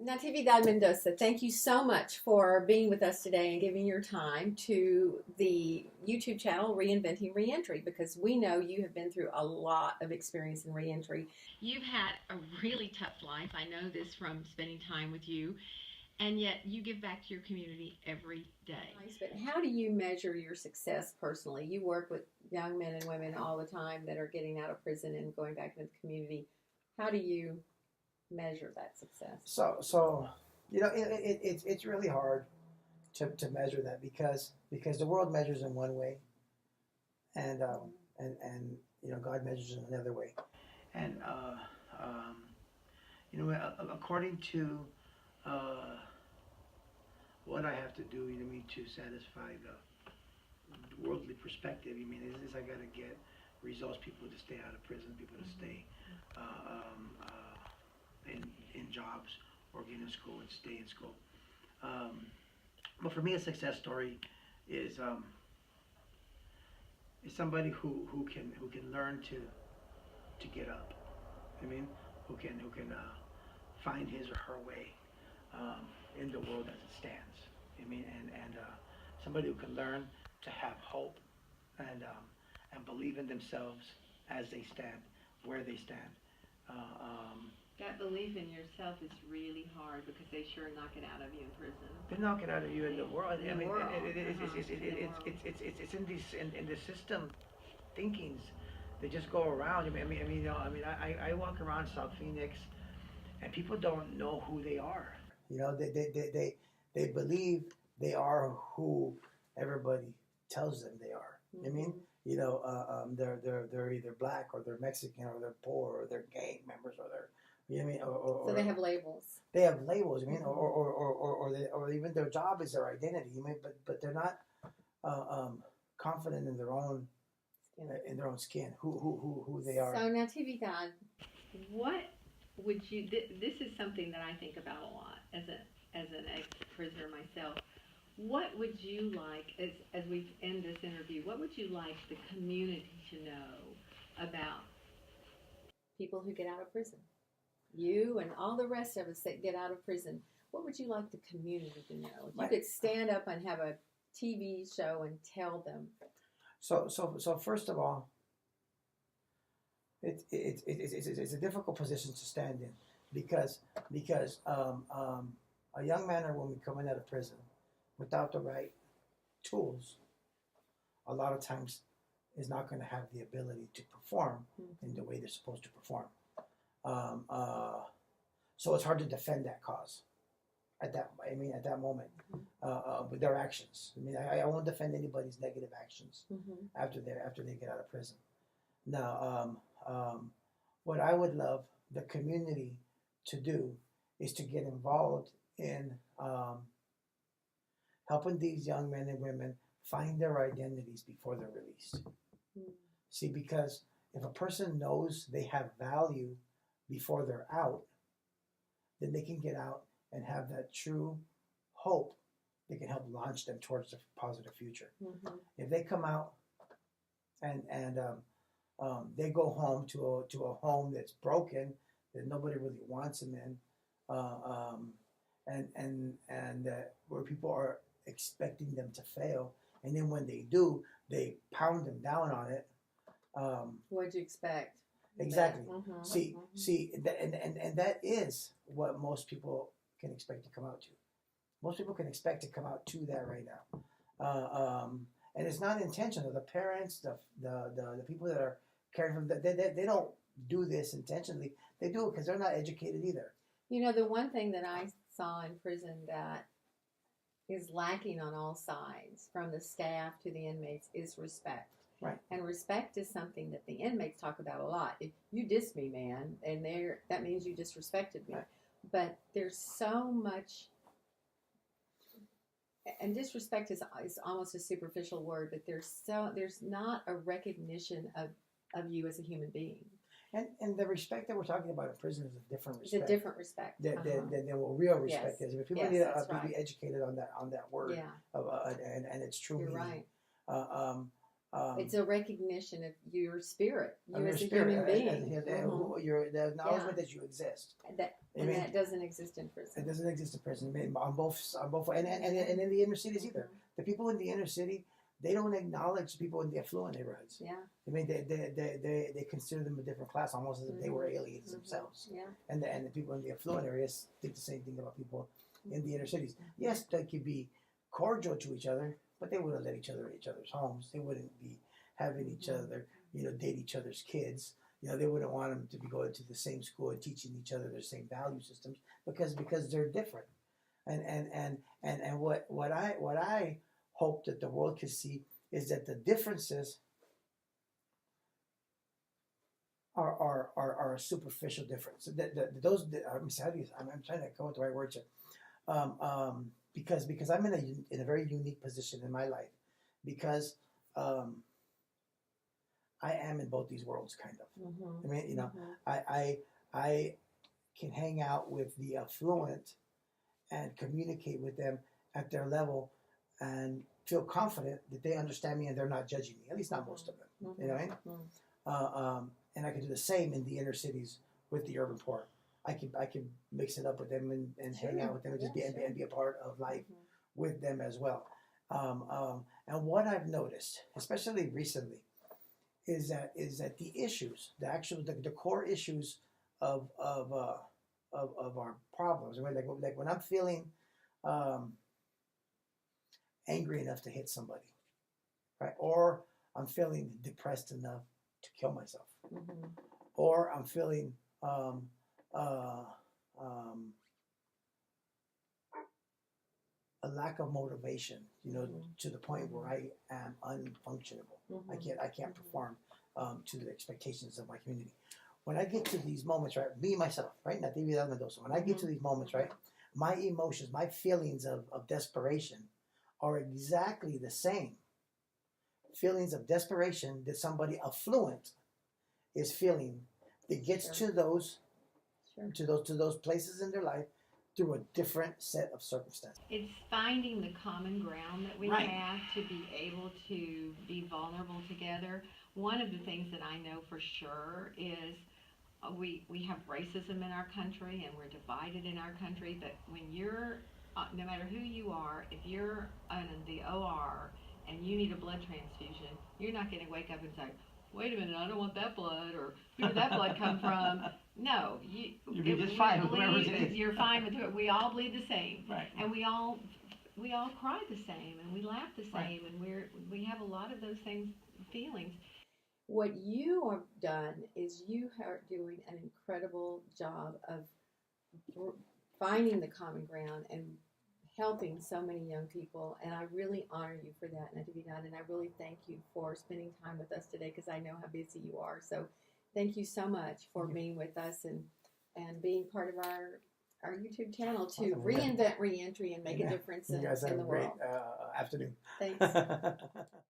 Natividad Mendoza, thank you so much for being with us today and giving your time to the YouTube channel Reinventing Reentry, because we know you have been through a lot of experience in reentry. You've had a really tough life. I know this from spending time with you, and yet you give back to your community every day. Nice, but how do you measure your success personally? You work with young men and women all the time that are getting out of prison and going back into the community. How do you measure that success? So it's really hard to measure that because the world measures in one way, and God measures in another way, and according to what I have to do, to satisfy the worldly perspective. Is I got to get results, people to stay out of prison, people to stay in jobs, or get in school and stay in school. But for me, a success story is somebody who can learn to get up. Who can find his or her way in the world as it stands. And somebody who can learn to have hope and believe in themselves as they stand, where they stand. That belief in yourself is really hard, because they sure knock it out of you in prison. They knock it out of you in the world. It's in the system thinkings. They just go around. I walk around South Phoenix, and people don't know who they are. They believe they are who everybody tells them they are. Mm-hmm. They're either black, or they're Mexican, or they're poor, or they're gang members, or they're so they have labels. They have labels. Or even their job is their identity. But they're not confident in their own skin, who they are. So Natividad, what would you? This is something that I think about a lot as an ex-prisoner myself. What would you like, as we end this interview, what would you like the community to know about people who get out of prison? You and all the rest of us that get out of prison, what would you like the community to know? If you could stand up and have a TV show and tell them. So first of all, it's a difficult position to stand in, because a young man or woman coming out of prison without the right tools, a lot of times is not going to have the ability to perform in the way they're supposed to perform. So it's hard to defend that cause at that moment with their actions. I won't defend anybody's negative actions after they get out of prison. Now, what I would love the community to do is to get involved in helping these young men and women find their identities before they're released. See, because if a person knows they have value before they're out, then they can get out and have that true hope that can help launch them towards a positive future. If they come out and they go home to a home that's broken, that nobody really wants them in, and where people are expecting them to fail, and then when they do, they pound them down on it. What'd you expect? Exactly. See, and that is what most people can expect to come out to. Most people can expect to come out to that right now, and it's not intentional. The parents, the people that are caring for them, they don't do this intentionally. They do it because they're not educated either. The one thing that I saw in prison that is lacking on all sides, from the staff to the inmates, is respect. Right. And respect is something that the inmates talk about a lot. If you diss me, man, and that means you disrespected me. Right. But there's so much, and disrespect is almost a superficial word, but there's not a recognition of you as a human being. And the respect that we're talking about in prison is a different respect. It's a different respect than what real respect is. If people need to be educated on that word, yeah. And it's true. You're meaning. right. It's a recognition of your spirit, you of your as a spirit, human being. the acknowledgement that you exist. That doesn't exist in prison. It doesn't exist in prison. On both, and in the inner cities either. The people in the inner city, they don't acknowledge people in the affluent neighborhoods. Yeah. I mean, they consider them a different class, almost as if they were aliens themselves. Yeah. And the people in the affluent areas think the same thing about people in the inner cities. Yes, they could be cordial to each other, but they wouldn't let each other in each other's homes. They wouldn't be having each other, date each other's kids. They wouldn't want them to be going to the same school and teaching each other their same value systems because they're different. And what I hope that the world can see is that the differences are a superficial difference. I'm trying to come up with the right words here. Because I'm in a very unique position in my life, because I am in both these worlds, kind of. I mean, I can hang out with the affluent and communicate with them at their level and feel confident that they understand me and they're not judging me. At least not most of them. You know what I mean? And I can do the same in the inner cities with the urban poor. I can mix it up with them and hang out with them and just be a part of life with them as well. And what I've noticed, especially recently, is that the issues, the core issues of our problems. I mean, like when I'm feeling angry enough to hit somebody, right? Or I'm feeling depressed enough to kill myself, or I'm feeling a lack of motivation, to the point where I am unfunctionable. I can't perform to the expectations of my community. When I get to these moments, right, me myself, right, Natividad Mendoza, when I get to these moments, right, my emotions, my feelings of desperation are exactly the same feelings of desperation that somebody affluent is feeling. That gets to those places in their life through a different set of circumstances. It's finding the common ground that we have to be able to be vulnerable together. One of the things that I know for sure is we have racism in our country and we're divided in our country, but when you're, no matter who you are, if you're in the OR and you need a blood transfusion, you're not going to wake up and say, wait a minute, I don't want that blood, or who did that blood come from? No, you'd be just fine with whoever it is. You're fine with it. We all bleed the same, right? And we all cry the same, and we laugh the same, and we have a lot of those things, feelings. What you have done is you are doing an incredible job of finding the common ground and helping so many young people, and I really honor you for that, Natividad, and I really thank you for spending time with us today because I know how busy you are. So thank you so much for being with us and being part of our YouTube channel to reinvent reentry and make a difference in the world. You guys have a great afternoon. Thanks.